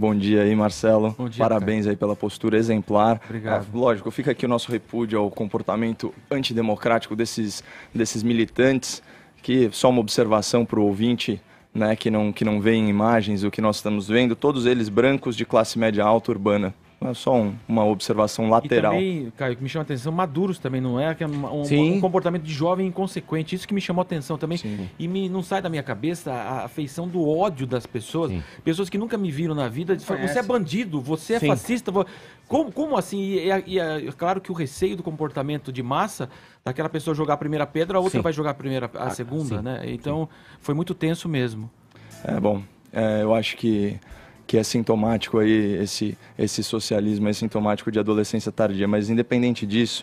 Bom dia aí, Marcelo. Bom dia, parabéns aí pela postura exemplar. Obrigado. Lógico, fica aqui o nosso repúdio ao comportamento antidemocrático desses militantes, que só uma observação para o ouvinte, né, que não vê em imagens o que nós estamos vendo, todos eles brancos de classe média alta urbana. É só uma observação lateral. E também, Caio, que me chama a atenção, maduros também, não é? Um comportamento de jovem inconsequente. Isso que me chamou a atenção também. Sim. E não sai da minha cabeça a afeição do ódio das pessoas. Sim. Pessoas que nunca me viram na vida. Falam, você é bandido, você é fascista. Como assim? E é claro que o receio do comportamento de massa, daquela pessoa jogar a primeira pedra, a outra vai jogar a segunda, né? Então, foi muito tenso mesmo. Eu acho que é sintomático aí, esse socialismo é sintomático de adolescência tardia, mas independente disso,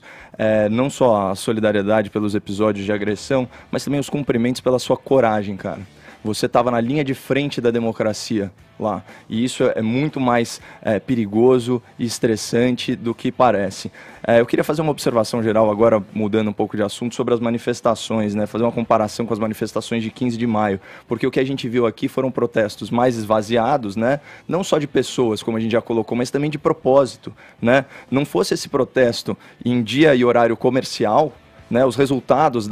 não só a solidariedade pelos episódios de agressão, mas também os cumprimentos pela sua coragem, cara. Você estava na linha de frente da democracia lá, e isso é muito mais perigoso e estressante do que parece. Eu queria fazer uma observação geral agora, mudando um pouco de assunto, sobre as manifestações, né? Fazer uma comparação com as manifestações de 15 de maio, porque o que a gente viu aqui foram protestos mais esvaziados, né? Não só de pessoas, como a gente já colocou, mas também de propósito, né? Não fosse esse protesto em dia e horário comercial, né, os resultados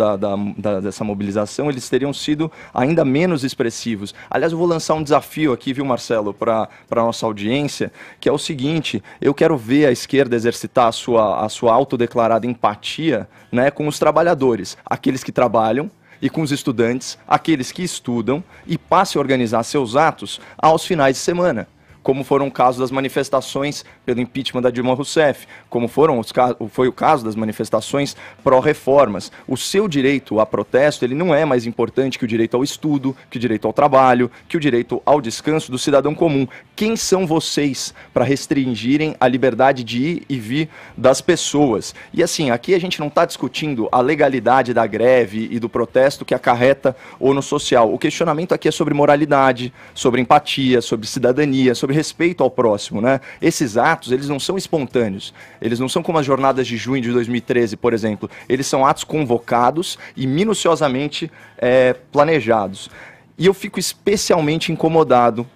dessa mobilização, eles teriam sido ainda menos expressivos. Aliás, eu vou lançar um desafio aqui, viu, Marcelo, para a nossa audiência, que é o seguinte: eu quero ver a esquerda exercitar a sua autodeclarada empatia, né, com os trabalhadores, aqueles que trabalham, e com os estudantes, aqueles que estudam, e passe a organizar seus atos aos finais de semana, como foram o caso das manifestações pelo impeachment da Dilma Rousseff, como foi o caso das manifestações pró-reformas. O seu direito a protesto, ele não é mais importante que o direito ao estudo, que o direito ao trabalho, que o direito ao descanso do cidadão comum. Quem são vocês para restringirem a liberdade de ir e vir das pessoas? E assim, aqui a gente não está discutindo a legalidade da greve e do protesto que acarreta ônus social. O questionamento aqui é sobre moralidade, sobre empatia, sobre cidadania, sobre respeito ao próximo, né? Esses atos, eles não são espontâneos. Eles não são como as jornadas de junho de 2013, por exemplo. Eles são atos convocados e minuciosamente planejados. E eu fico especialmente incomodado,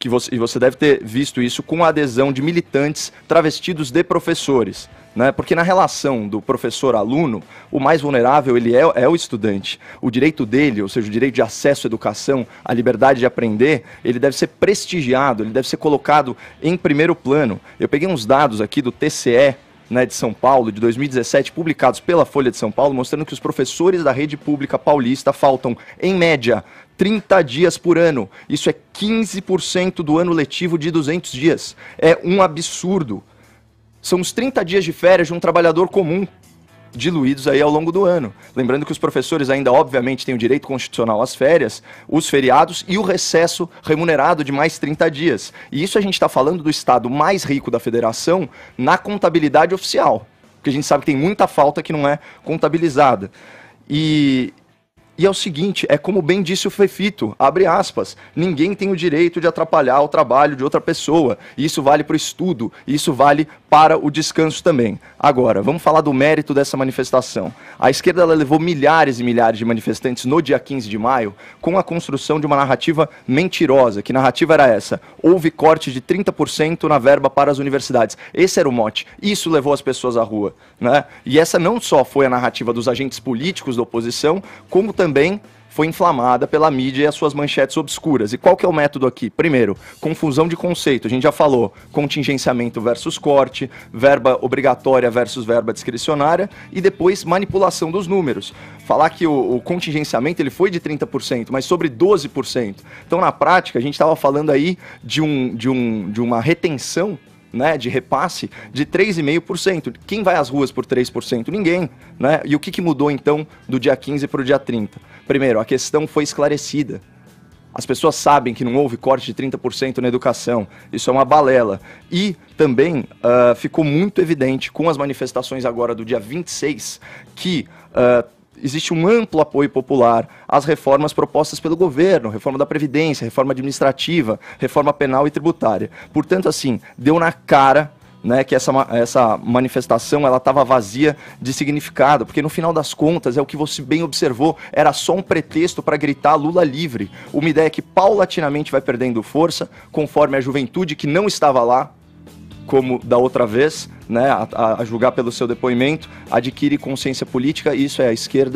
e você deve ter visto isso, com a adesão de militantes travestidos de professores, né? Porque na relação do professor-aluno, o mais vulnerável ele é o estudante. O direito dele, ou seja, o direito de acesso à educação, a liberdade de aprender, ele deve ser prestigiado, ele deve ser colocado em primeiro plano. Eu peguei uns dados aqui do TCE, né, de São Paulo, de 2017, publicados pela Folha de São Paulo, mostrando que os professores da rede pública paulista faltam, em média, 30 dias por ano. Isso é 15% do ano letivo de 200 dias. É um absurdo. São os 30 dias de férias de um trabalhador comum, diluídos aí ao longo do ano. Lembrando que os professores ainda, obviamente, têm o direito constitucional às férias, os feriados e o recesso remunerado de mais 30 dias. E isso a gente está falando do estado mais rico da federação na contabilidade oficial, porque a gente sabe que tem muita falta que não é contabilizada. E é o seguinte, é como bem disse o Fefito, abre aspas, ninguém tem o direito de atrapalhar o trabalho de outra pessoa. Isso vale para o estudo, isso vale para o descanso também. Agora, vamos falar do mérito dessa manifestação. A esquerda ela levou milhares e milhares de manifestantes no dia 15 de maio com a construção de uma narrativa mentirosa. Que narrativa era essa? Houve corte de 30% na verba para as universidades. Esse era o mote. Isso levou as pessoas à rua, né? E essa não só foi a narrativa dos agentes políticos da oposição, como também foi inflamada pela mídia e as suas manchetes obscuras. E qual que é o método aqui? Primeiro, confusão de conceito. A gente já falou, contingenciamento versus corte, verba obrigatória versus verba discricionária, e depois manipulação dos números. Falar que o contingenciamento ele foi de 30%, mas sobre 12%. Então, na prática, a gente estava falando aí de uma retenção, né, de repasse de 3,5%. Quem vai às ruas por 3%? Ninguém, né? E o que mudou, então, do dia 15 para o dia 30? Primeiro, a questão foi esclarecida. As pessoas sabem que não houve corte de 30% na educação. Isso é uma balela. E também ficou muito evidente com as manifestações agora do dia 26 que existe um amplo apoio popular às reformas propostas pelo governo, reforma da Previdência, reforma administrativa, reforma penal e tributária. Portanto, assim, deu na cara, né, que essa manifestação ela estava vazia de significado, porque no final das contas, é o que você bem observou, era só um pretexto para gritar Lula livre, uma ideia que paulatinamente vai perdendo força, conforme a juventude que não estava lá, como da outra vez, né, a julgar pelo seu depoimento, adquire consciência política, e isso é a esquerda